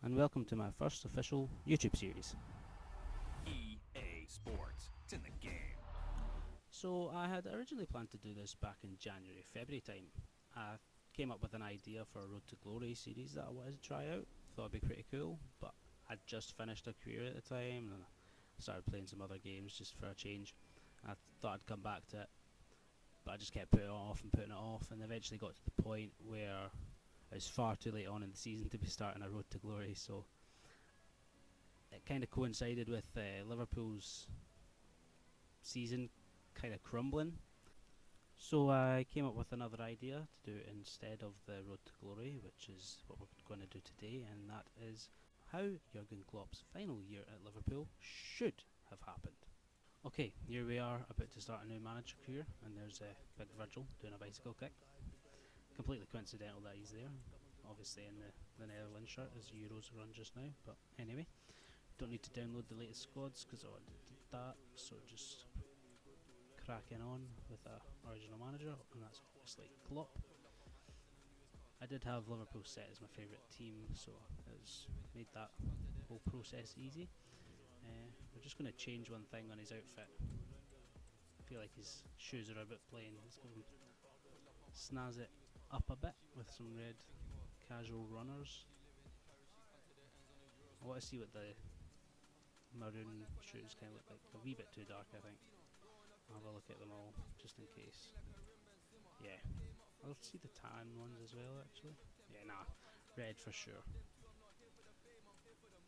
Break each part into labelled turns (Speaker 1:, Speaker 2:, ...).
Speaker 1: and welcome to my first official YouTube series.
Speaker 2: EA Sports, it's in the game.
Speaker 1: So I had originally planned to do this back in January, February time. I came up with an idea for a Road to Glory series that I wanted to try out. Thought it'd be pretty cool, but I'd just finished a career at the time and I started playing some other games just for a change. I thought I'd come back to it, but I just kept putting it off and eventually got to the point where it was far too late on in the season to be starting a Road to Glory, so it kind of coincided with Liverpool's season kind of crumbling. So I came up with another idea to do instead of the Road to Glory, which is what we're going to do today, and that is how Jurgen Klopp's final year at Liverpool should have happened. Okay, here we are about to start a new manager career, and there's Big Virgil doing a bicycle kick. Completely coincidental that he's there, obviously in the Netherlands shirt as Euros run just now, but anyway, don't need to download the latest squads because I already did that, so just cracking on with our original manager, and that's obviously Klopp. I did have Liverpool set as my favourite team, so it's made that whole process easy. We're just going to change one thing on his outfit. I feel like his shoes are a bit plain. Let's go and snazz it up a bit with some red casual runners. I want to see what the maroon shoes kind of look like. A wee bit too dark, I think. I'll have a look at them all, just in case. Yeah, I'll see the tan ones as well, actually. Yeah, nah, red for sure.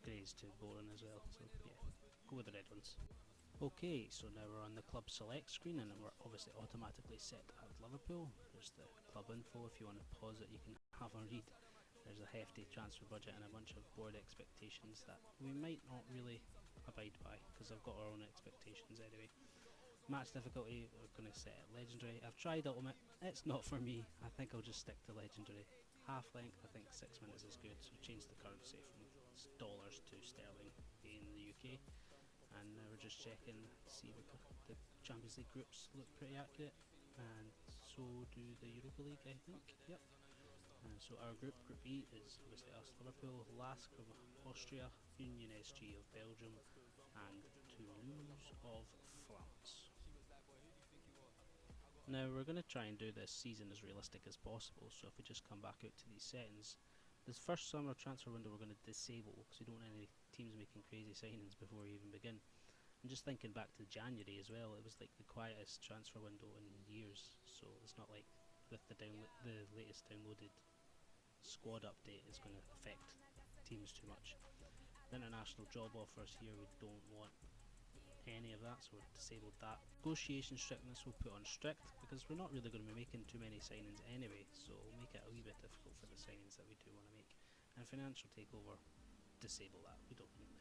Speaker 1: Grey's too boring as well, so yeah, go with the red ones. Okay, so now we're on the club select screen, and we're obviously automatically set at Liverpool. There's the club info. If you want to pause it, you can have a read. There's a hefty transfer budget and a bunch of board expectations that we might not really abide by, because I've got our own expectations anyway. Match difficulty, we're going to set it legendary. I've tried ultimate, it's not for me. I think I'll just stick to legendary. Half length, I think 6 minutes is good, so change the currency from dollars to sterling in the UK. And we're just checking to see the Champions League groups look pretty accurate, and so do the Europa League, I think. Yep. And so our group E, is obviously us, Liverpool, LASK of Austria, Union SG of Belgium, and Toulouse of France. Now we're going to try and do this season as realistic as possible, so if we just come back out to these settings, this first summer transfer window we're going to disable because we don't want any teams making crazy signings before we even begin. And just thinking back to January as well, it was like the quietest transfer window in years, so it's not like with the latest downloaded squad update is going to affect teams too much. The international job offers here, we don't want any of that, so we've disabled that. Negotiation strictness we'll put on strict, because we're not really going to be making too many signings anyway, so we'll make it a wee bit difficult for the signings that we do want to make. And financial takeover, disable that. We don't want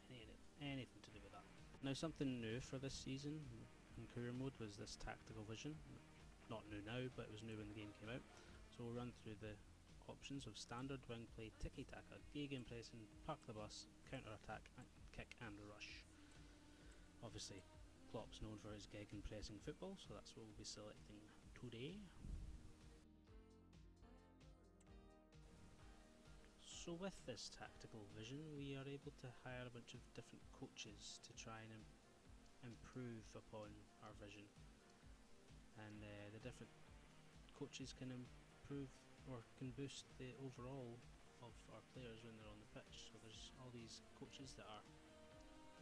Speaker 1: anything to do with that. Now, something new for this season in career mode was this tactical vision. Not new now, but it was new when the game came out. So we'll run through the options of standard, wing play, tiki-taka, gegenpressing, park the bus, counter-attack, kick and rush. Obviously, Klopp's known for his gegenpressing football, so that's what we'll be selecting today. So with this tactical vision, we are able to hire a bunch of different coaches to try and improve upon our vision. And the different coaches can improve or can boost the overall of our players when they're on the pitch. So there's all these coaches that are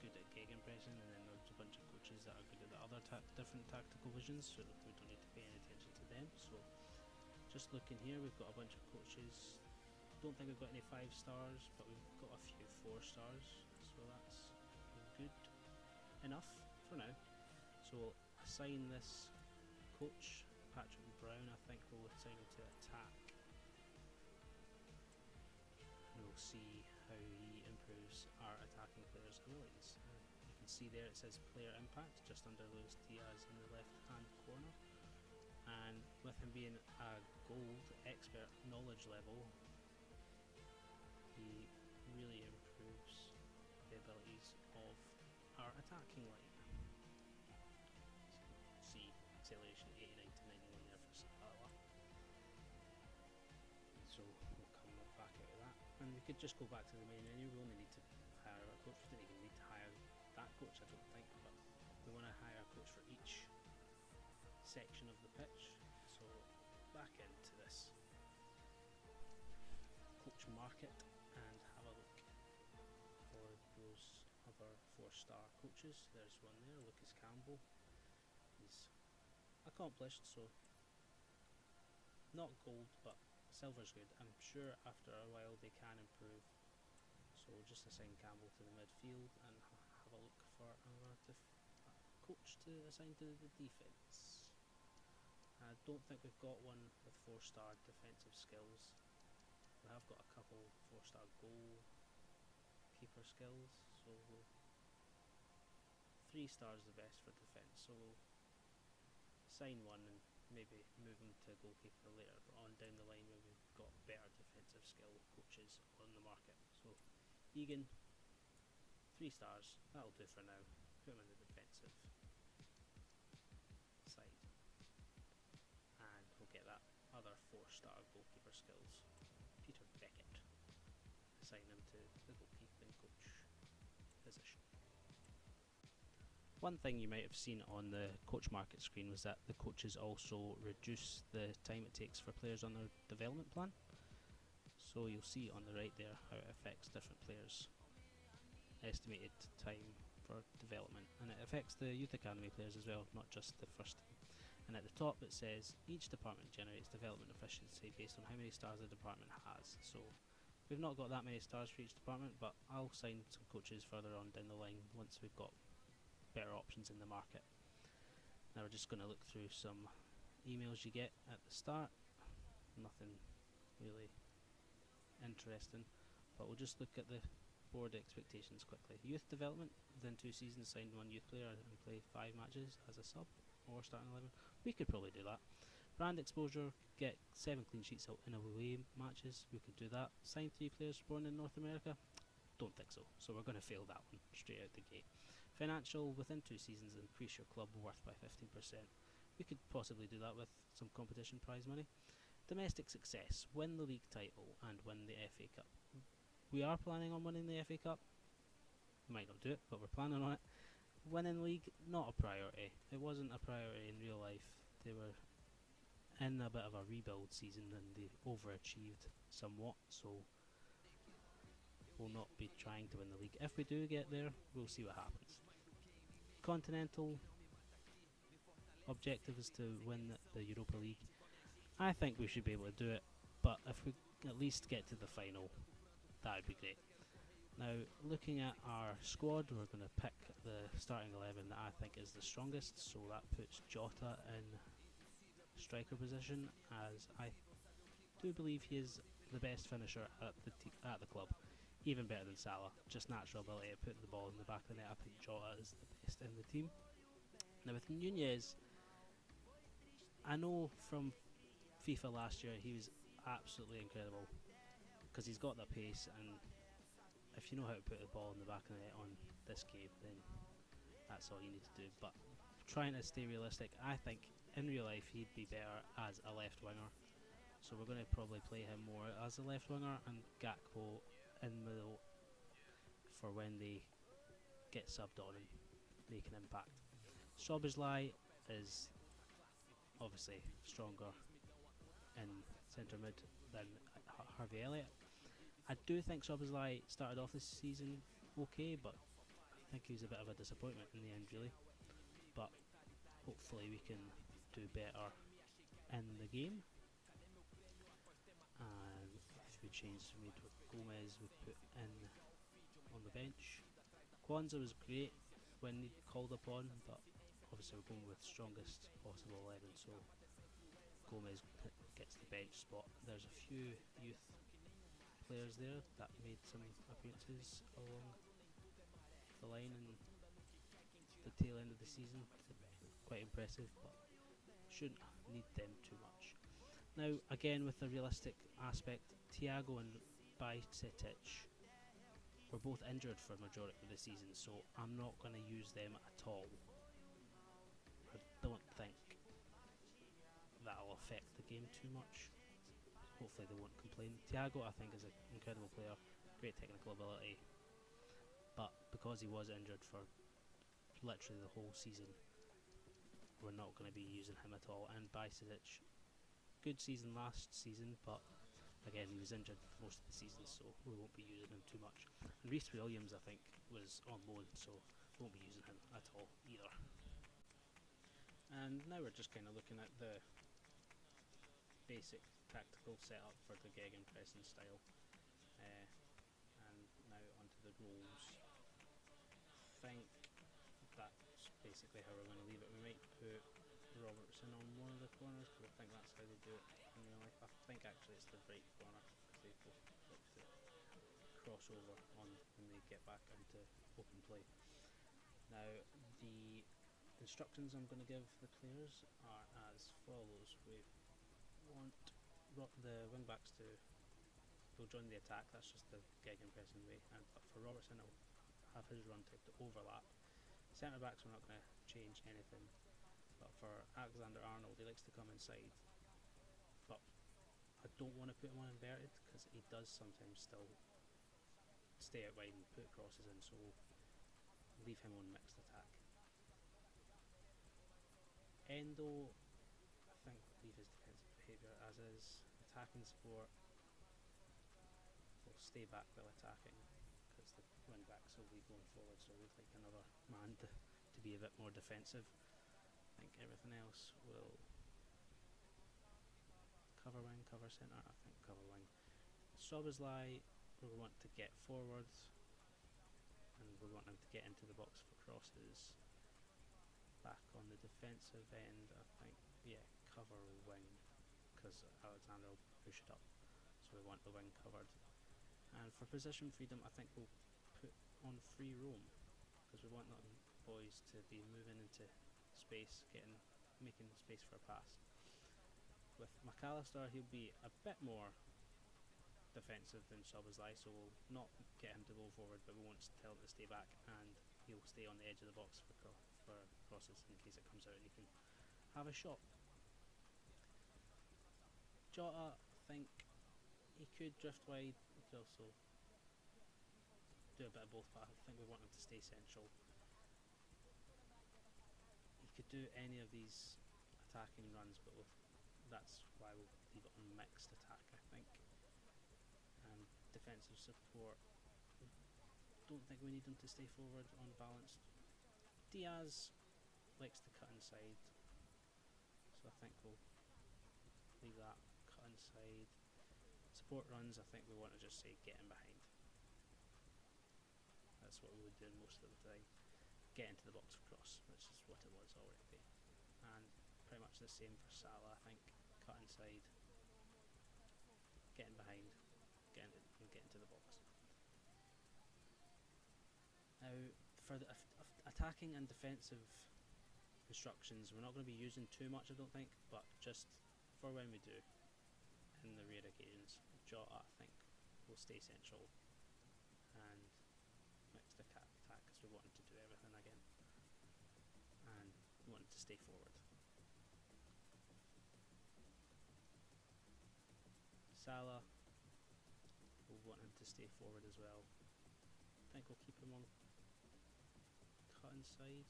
Speaker 1: good at gegenpressing, and then there's a bunch of coaches that are good at the other different tactical visions, so we don't need to pay any attention to them. So just looking here, we've got a bunch of coaches. Don't think we've got any 5 stars, but we've got a few 4 stars, so that's good enough for now. So we'll assign this coach, Patrick Brown, I think we'll assign him to attack, and we'll see how he improves our attacking players' abilities. You can see there it says player impact just under Luis Diaz in the left hand corner, and with him being a gold expert knowledge level, he really improves the abilities of our attacking line. So see acceleration 89 to 91 there for Sabala. So we'll come back out of that. And we could just go back to the main menu. We only need to hire a coach. We don't even need to hire that coach, I don't think, but we want to hire a coach for each section of the pitch. So back into this coach market and have a look for those other 4-star coaches. There's one there, Lucas Campbell. He's accomplished, so not gold, but silver's good. I'm sure after a while they can improve. So we'll just assign Campbell to the midfield and have a look for another coach to assign to the defence. I don't think we've got one with 4-star defensive skills. We have got a couple 4-star goalkeeper skills, so 3 stars the best for defence. So we'll sign one and maybe move him to goalkeeper later on down the line when we've got better defensive skill coaches on the market. So Egan, 3 stars, that'll do for now. Put him in the defensive side, and we'll get that other 4-star goalkeeper skills, Peter Beckett. Assign him to the goalkeeping coach position. One thing you might have seen on the coach market screen was that the coaches also reduce the time it takes for players on their development plan. So you'll see on the right there how it affects different players' estimated time for development, and it affects the youth academy players as well, not just the first team. And at the top it says each department generates development efficiency based on how many stars the department has. So we've not got that many stars for each department, but I'll sign some coaches further on down the line once we've got better options in the market. Now we're just going to look through some emails you get at the start. Nothing really interesting, but we'll just look at the board expectations quickly. Youth development, within 2 seasons sign 1 youth player and play 5 matches as a sub or starting 11. We could probably do that. Brand exposure, get 7 clean sheets out in away matches. We could do that. Sign 3 players born in North America. Don't think so, so we're going to fail that one straight out the gate. Financial, within 2 seasons increase your club worth by 15%. We could possibly do that with some competition prize money. Domestic success, win the league title and win the FA Cup. We are planning on winning the FA Cup. We might not do it, but we're planning on it. Winning league, not a priority. It wasn't a priority in real life. They were in a bit of a rebuild season and they overachieved somewhat, so we'll not be trying to win the league. If we do get there, we'll see what happens. Continental objective is to win the Europa League. I think we should be able to do it, but if we at least get to the final, that would be great. Now, looking at our squad, we're going to pick the starting 11 that I think is the strongest, so that puts Jota in striker position, as I do believe he is the best finisher at the club. Even better than Salah, just natural ability at putting the ball in the back of the net. I think Jota is the best in the team. Now with Nunez, I know from FIFA last year he was absolutely incredible because he's got the pace, and if you know how to put the ball in the back of the net on this game, then that's all you need to do. But trying to stay realistic, I think in real life he'd be better as a left winger, so we're going to probably play him more as a left winger and Gakpo in the middle for when they get subbed on and make an impact. Szoboszlai is obviously stronger in centre mid than Harvey Elliott. I do think Szoboszlai started off this season okay, but I think he was a bit of a disappointment in the end really. But hopefully we can do better in the game. And if we change made with Gomez, we put in on the bench. Kwanzaa was great when he called upon, but obviously we're going with strongest possible 11, so Gomez gets the bench spot. There's a few youth players there that made some appearances along the line in the tail end of the season. Quite impressive, but shouldn't need them too much. Now again, with the realistic aspect, Thiago and Bajcetic were both injured for a majority of the season, so I'm not going to use them at all. I don't think that'll affect the game too much. hopefully they won't complain. Thiago, I think, is an incredible player, great technical ability, but because he was injured for literally the whole season, we're not going to be using him at all. And Bajcetic, good season last season, but again, he was injured most of the season, so we won't be using him too much. And Reece Williams, I think, was on loan, so we won't be using him at all either. And now we're just kind of looking at the basic tactical setup for the gegenpressing style. And now onto the roles. I think that's basically how we're going to leave it. We might put Robertson on one of the corners because I think that's how they do it in real life. I think actually it's the right corner because they both like to cross over on when they get back into open play. Now the instructions I'm going to give the players are as follows. We want the wing backs to join the attack. That's just the gegenpressing way. And but for Robertson, it'll have his run type to overlap. Centre backs, we're not going to change anything. But for Alexander-Arnold, he likes to come inside. But I don't want to put him on inverted because he does sometimes still stay out wide and put crosses in. So we'll leave him on mixed attack. Endo, I think we'll leave his defensive behaviour as is. Attacking support, we'll stay back while attacking because the wing backs will be going forward, so we'd like another man to be a bit more defensive. I think everything else will cover wing, cover centre, I think cover wing. Szoboszlai, we want to get forwards and we want him to get into the box for crosses. Back on the defensive end, I think, yeah, cover wing because Alexander will push it up, so we want the wing covered. And for position freedom, I think we'll put on free roam because we want the boys to be moving into space, making space for a pass. With McAllister, he'll be a bit more defensive than Szoboszlai, so we'll not get him to go forward, but we won't tell him to stay back, and he'll stay on the edge of the box for crosses in case it comes out and he can have a shot. Jota, I think he could drift wide, he could also do a bit of both, but I think we want him to stay central. He could do any of these attacking runs, but that's why we'll leave it on mixed attack, I think. And defensive support, don't think we need him to stay forward on balanced. Diaz likes to cut inside, so I think we'll leave that, cut inside. Support runs, I think we want to just say get in behind. That's what we would do most of the time. Get into the box for cross, which is what it was already. And pretty much the same for Salah, I think. Cut inside, get in behind, get into the box. Now, for the attacking and defensive instructions, we're not going to be using too much, I don't think, but just for when we do, in the rare occasions, Jota, I think, will stay central and mixed attack because we wanted to do everything again and we wanted to stay forward. Salah, we'll want him to stay forward as well. I think we'll keep him on cut inside,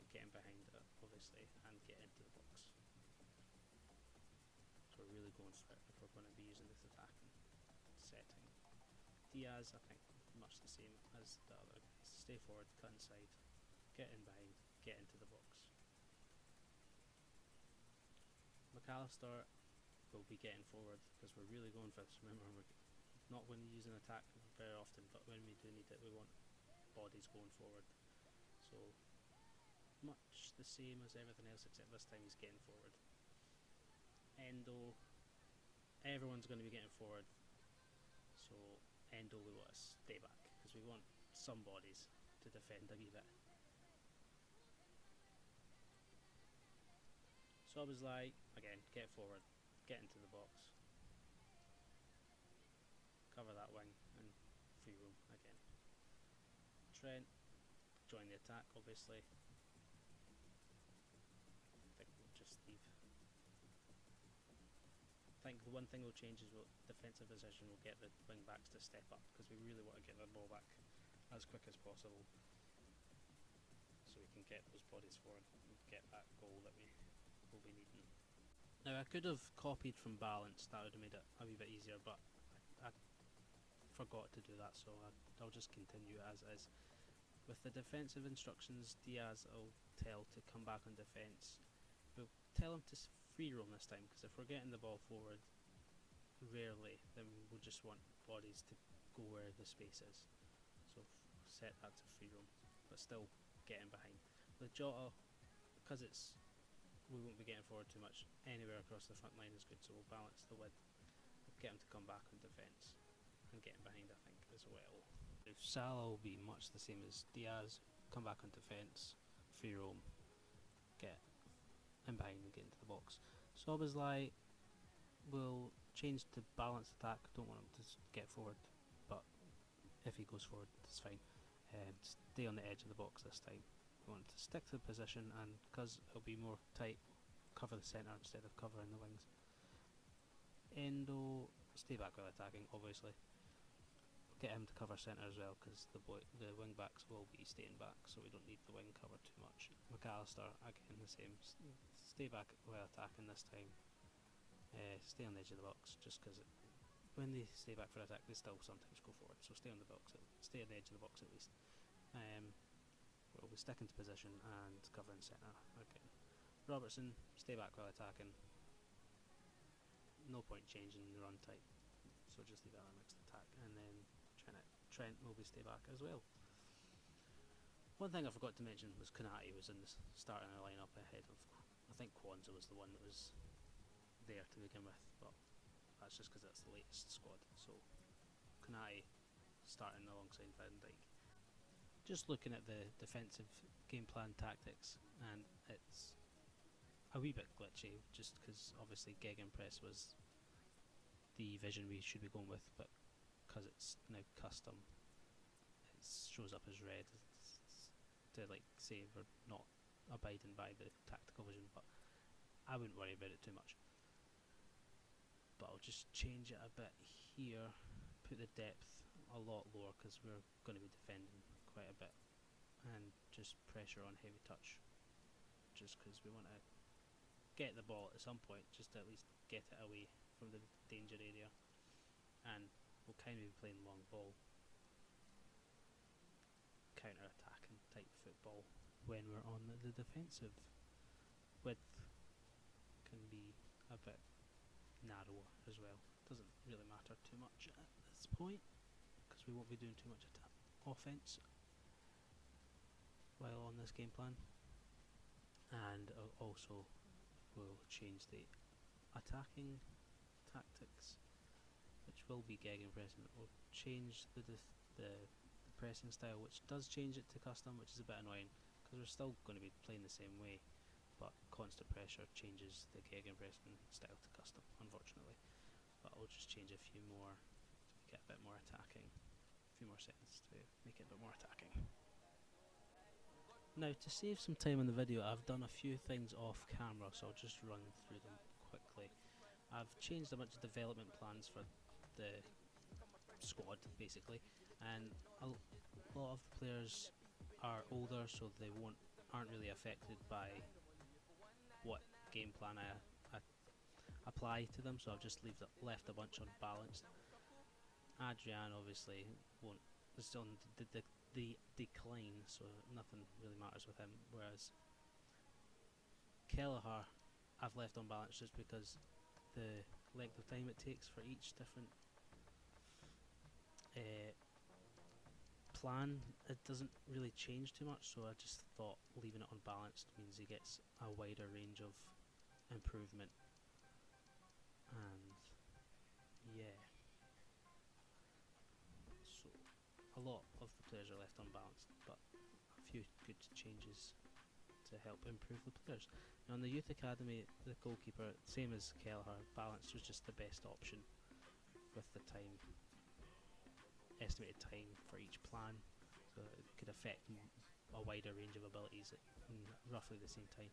Speaker 1: getting behind it obviously, and get into the box. So we're really going for it if we're going to be using this attacking setting. Diaz, I think, much the same as the other. Stay forward, cut inside, get in behind, get into the box. McAllister will be getting forward because we're really going for this. Remember, we're not going to use an attack very often, but when we do need it, we want bodies going forward. So much the same as everything else, except this time he's getting forward. Endo, everyone's going to be getting forward, so Endo we want to stay back because we want some bodies to defend a wee bit. Szoboszlai, again, get forward, get into the box, cover that wing and free roam again. Trent, join the attack obviously. I think we'll just leave the one thing we'll change is defensive position. We'll get the wing backs to step up because we really want to get the ball back as quick as possible, so we can get those bodies forward and get that goal that we will be needing. Now I could have copied from Balance, that would have made it a wee bit easier, but I forgot to do that, so I'll just continue as is. With the defensive instructions, Diaz will tell to come back on defence. We'll tell him to free roam this time, because if we're getting the ball forward rarely, then we'll just want bodies to go where the space is. So set that to free roam, but still getting behind. With Jota, because we won't be getting forward too much, anywhere across the front line is good, so we'll balance the width, get him to come back on defence, and getting behind I think as well. If Salah will be much the same as Diaz, come back on defence, free roam, get in behind and get into the box. Szoboszlai will change to balanced attack, don't want him to get forward, but if he goes forward it's fine. Stay on the edge of the box this time. We want to stick to the position, and because it'll be more tight, cover the centre instead of covering the wings. Endo, stay back while attacking, obviously. Get him to cover centre as well, because the wing backs will be staying back, so we don't need the wing cover too much. McAllister, again the same, stay back while attacking this time. Stay on the edge of the box, just because when they stay back for attack they still sometimes go forward, so stay on the box, stay on the edge of the box at least. We'll be sticking to position and covering centre again. Robertson, stay back while attacking. No point changing the run type, so just leave that on mixed attack. And then Trent will be stay back as well. One thing I forgot to mention was Konate was in the starting the lineup ahead of, I think Kwanzaa was the one that was there to begin with, but that's just because that's the latest squad. So Konate starting alongside Van Dijk. Just looking at the defensive game plan tactics, and it's a wee bit glitchy, just because obviously Gegenpress was the vision we should be going with, but because it's now custom, it shows up as red. It's to like say we're not abiding by the tactical vision, but I wouldn't worry about it too much. But I'll just change it a bit here, put the depth a lot lower because we're going to be defending quite a bit, and just pressure on heavy touch, just because we want to get the ball at some point, just to at least get it away from the danger area, and we'll kind of be playing long ball, counter attacking type football when we're on the defensive. Width can be a bit narrower as well, doesn't really matter too much at this point because we won't be doing too much offense while on this game plan. And also we'll change the attacking tactics, which will be gegenpressing. It will change the pressing style, which does change it to custom, which is a bit annoying because we're still going to be playing the same way, but constant pressure changes the gegenpressing style to custom, unfortunately. But I'll just change a few more to make it a bit more attacking, a few more settings to make it a bit more attacking. Now, to save some time in the video, I've done a few things off camera, so I'll just run through them quickly. I've changed a bunch of development plans for the squad, basically, and a lot of players are older, so they aren't really affected by what game plan I apply to them, so I've just left a bunch unbalanced. Adrian obviously won't, is still in the decline, so nothing really matters with him, whereas Kelleher I've left unbalanced just because the length of time it takes for each different plan, it doesn't really change too much, so I just thought leaving it unbalanced means he gets a wider range of improvement. And yeah, so a lot of the players are left unbalanced, but a few good changes to help improve the players. Now on the youth academy, the goalkeeper, same as Kelleher, balanced was just the best option with the time, estimated time for each plan, so it could affect a wider range of abilities in roughly the same time.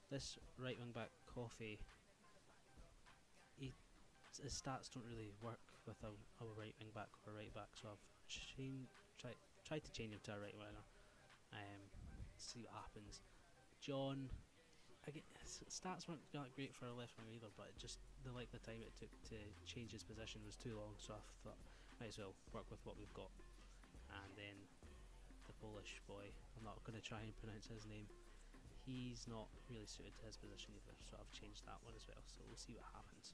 Speaker 1: This right wing back Coffee, he his stats don't really work with a right wing back or a right back, so I've tried to change him to a right winger. See what happens. John, again, stats weren't that great for a left winger either, but the length of time it took to change his position was too long, so I thought might as well work with what we've got. And then the Polish boy, I'm not going to try and pronounce his name, he's not really suited to his position either, so I've changed that one as well, so we'll see what happens.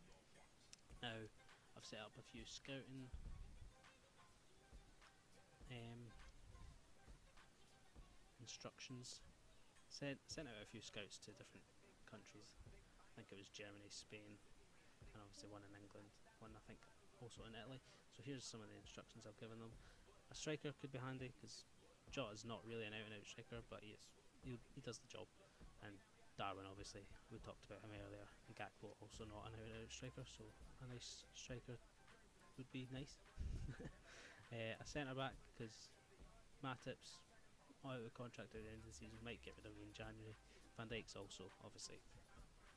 Speaker 1: Now, I've set up a few scouting instructions, sent out a few scouts to different countries. I think it was Germany, Spain, and obviously one in England, one I think also in Italy. So here's some of the instructions I've given them. A striker could be handy, because Jota's not really an out and out striker, but he does the job. And Darwin, obviously, we talked about him earlier, and Gakpo also not an out and out striker, so a nice striker would be nice. A centre back, because Matip's out of contract at the end of the season, might get rid of him in January. Van Dijk's also obviously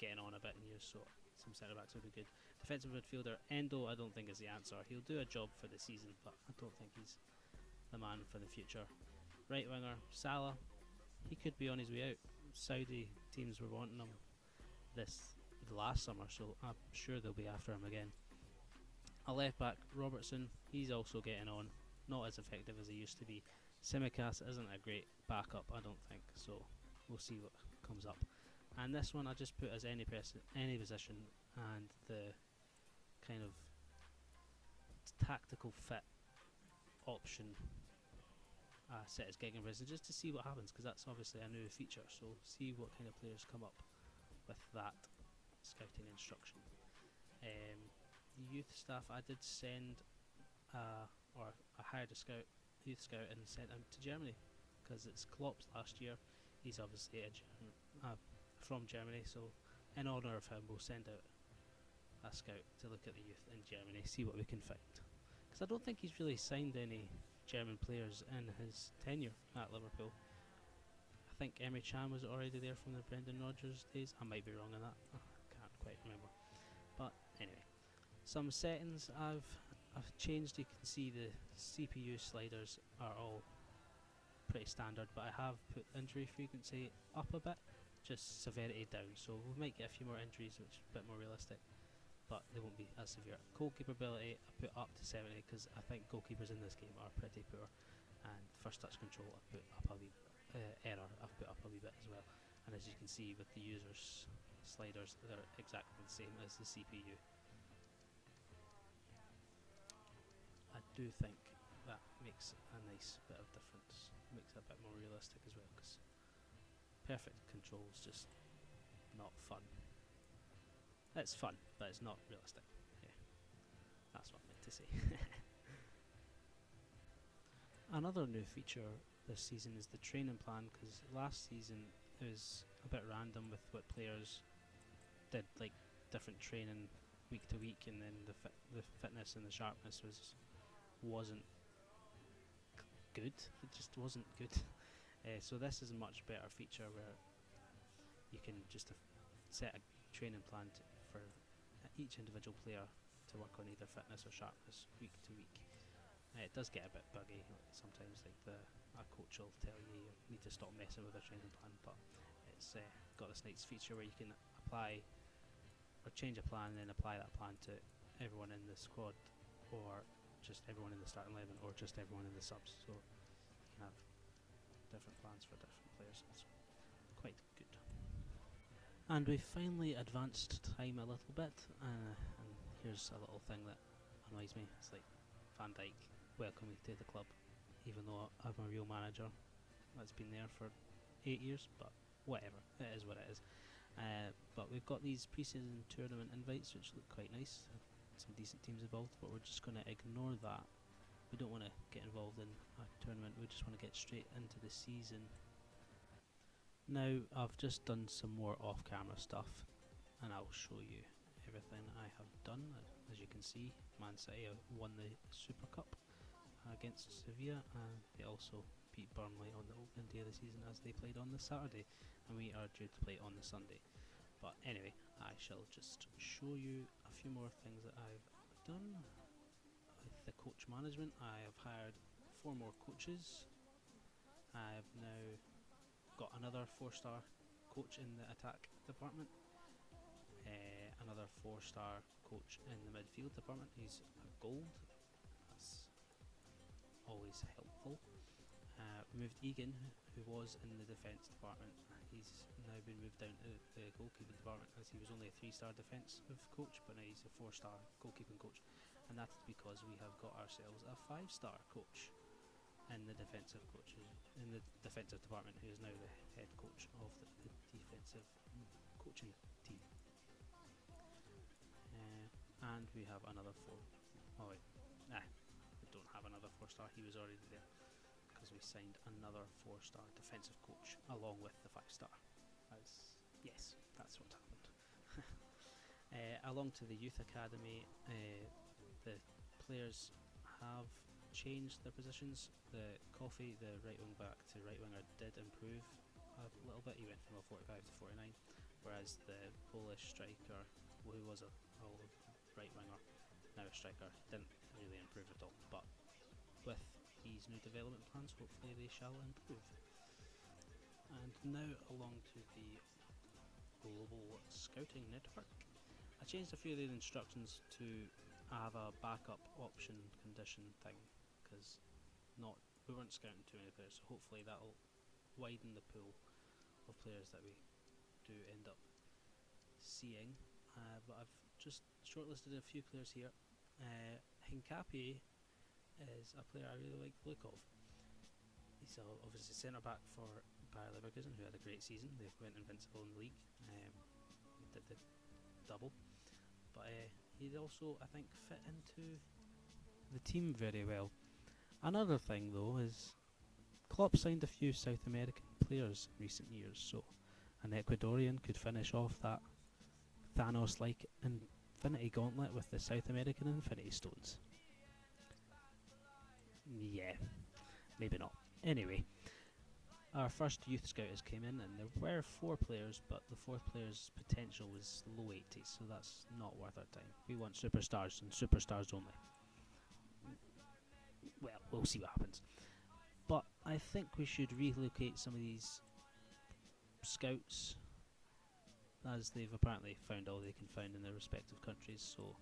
Speaker 1: getting on a bit in years, so some centre backs would be good. Defensive midfielder Endo, I don't think is the answer. He'll do a job for the season, but I don't think he's the man for the future. Right winger Salah, he could be on his way out. Saudi teams were wanting him the last summer, so I'm sure they'll be after him again. A left back Robertson, he's also getting on, not as effective as he used to be. Simicast isn't a great backup, I don't think, so we'll see what comes up. And this one I just put as any position, and the kind of tactical fit option set as Gegenpressing, just to see what happens, because that's obviously a new feature, so see what kind of players come up with that scouting instruction. Youth staff, I did send or I hired a youth scout and sent him to Germany, because it's Klopp's last year. He's obviously from Germany, so in honour of him we'll send out a scout to look at the youth in Germany, see what we can find, because I don't think he's really signed any German players in his tenure at Liverpool. I think Emre Can was already there from the Brendan Rodgers days. I might be wrong on that, I can't quite remember, but anyway, some settings I've changed. You can see the CPU sliders are all pretty standard, but I have put injury frequency up a bit, just severity down, so we might get a few more injuries, which is a bit more realistic, but they won't be as severe. Goalkeeper ability I put up to 70, because I think goalkeepers in this game are pretty poor, and first touch control I put up a wee error I've put up a wee bit as well, and as you can see with the users sliders, they're exactly the same as the CPU. I do think that makes a nice bit of difference, makes it a bit more realistic as well, because perfect control is just not fun. It's fun, but it's not realistic. Yeah, that's what I meant to say. Another new feature this season is the training plan, because last season it was a bit random with what players did, like different training week to week, and then the fitness and the sharpness wasn't good. It just wasn't good. So this is a much better feature where you can just set a training plan for each individual player to work on either fitness or sharpness week to week. It does get a bit buggy sometimes, like a coach will tell you need to stop messing with a training plan, but it's got this nice feature where you can apply or change a plan and then apply that plan to everyone in the squad, or just everyone in the starting 11, or just everyone in the subs, so you can have different plans for different players. It's quite good. And we finally advanced time a little bit, and here's a little thing that annoys me. It's like Van Dijk, welcome me to the club, even though I'm a real manager that's been there for 8 years, but whatever, it is what it is. But we've got these pre-season tournament invites which look quite nice, some decent teams involved, but we're just going to ignore that. We don't want to get involved in a tournament, we just want to get straight into the season. Now I've just done some more off-camera stuff, and I'll show you everything I have done. As you can see, Man City won the Super Cup against Sevilla, and they also beat Burnley on the opening day of the season as they played on the Saturday, and we are due to play on the Sunday. But anyway, I shall just show you a few more things that I've done. With the coach management, I have hired 4 more coaches. I've now got another 4-star coach in the attack department, another 4-star coach in the midfield department. He's a gold, that's always helpful. We moved Egan, who was in the defence department. He's now been moved down to the goalkeeping department, as he was only a 3-star defensive coach, but now he's a 4-star goalkeeping coach, and that's because we have got ourselves a 5-star coach in the defensive department, who is now the head coach of the defensive coaching team. And we have another 4. Oh wait, we don't have another 4-star. He was already there, because we signed another 4-star defensive coach along with the 5-star. Yes, that's what happened. Along to the youth academy, the players have changed their positions. The Coffee, the right wing back to right winger, did improve a little bit. He went from a 45 to 49, whereas the Polish striker, who was a right winger, now a striker, didn't really improve at all. But with these new development plans, hopefully they shall improve. And now along to the global scouting network. I changed a few of the instructions to have a backup option condition thing, because we weren't scouting too many players, so hopefully that'll widen the pool of players that we do end up seeing. But I've just shortlisted a few players here. Hincapié is a player I really like the look of. He's obviously centre back for Bayer Leverkusen, who had a great season. They went invincible in the league. Did the double, but he'd also, I think, fit into the team very well. Another thing though is Klopp signed a few South American players in recent years, so an Ecuadorian could finish off that Thanos-like Infinity Gauntlet with the South American Infinity Stones. Yeah, maybe not. Anyway, our first youth scout has came in, and there were 4 players, but the 4th player's potential was low 80s, so that's not worth our time. We want superstars, and superstars only. Well, we'll see what happens. But I think we should relocate some of these scouts, as they've apparently found all they can find in their respective countries. So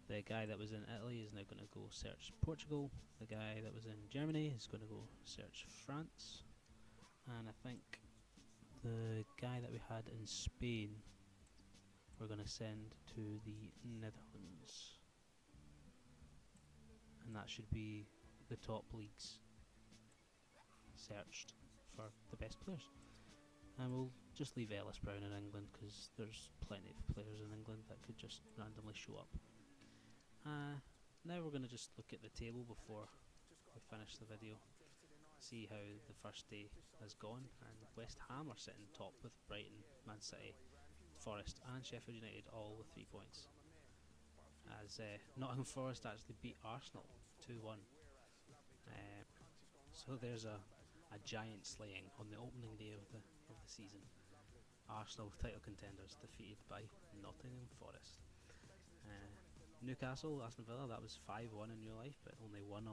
Speaker 1: the guy that was in Italy is now going to go search Portugal. The guy that was in Germany is going to go search France. And I think the guy that we had in Spain we're going to send to the Netherlands. And that should be the top leagues searched for the best players. And we'll just leave Ellis Brown in England, because there's plenty of players in England that could just randomly show up. Now we're going to just look at the table before we finish the video, see how the first day has gone. And West Ham are sitting top with Brighton, Man City, Forest and Sheffield United all with 3 points, as Nottingham Forest actually beat Arsenal 2-1. So there's a giant slaying on the opening day of the season. Arsenal, title contenders, defeated by Nottingham Forest. Newcastle, Aston Villa, that was 5-1 in real life, but only 1-1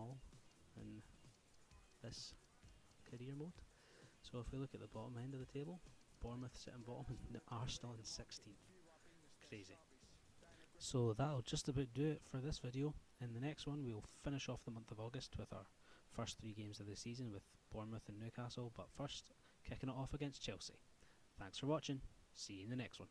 Speaker 1: in this career mode. So if we look at the bottom end of the table, Bournemouth sitting bottom and Arsenal in 16th. Crazy. So that'll just about do it for this video. In the next one we'll finish off the month of August with our first 3 games of the season with Bournemouth and Newcastle, but first kicking it off against Chelsea. Thanks for watching, see you in the next one.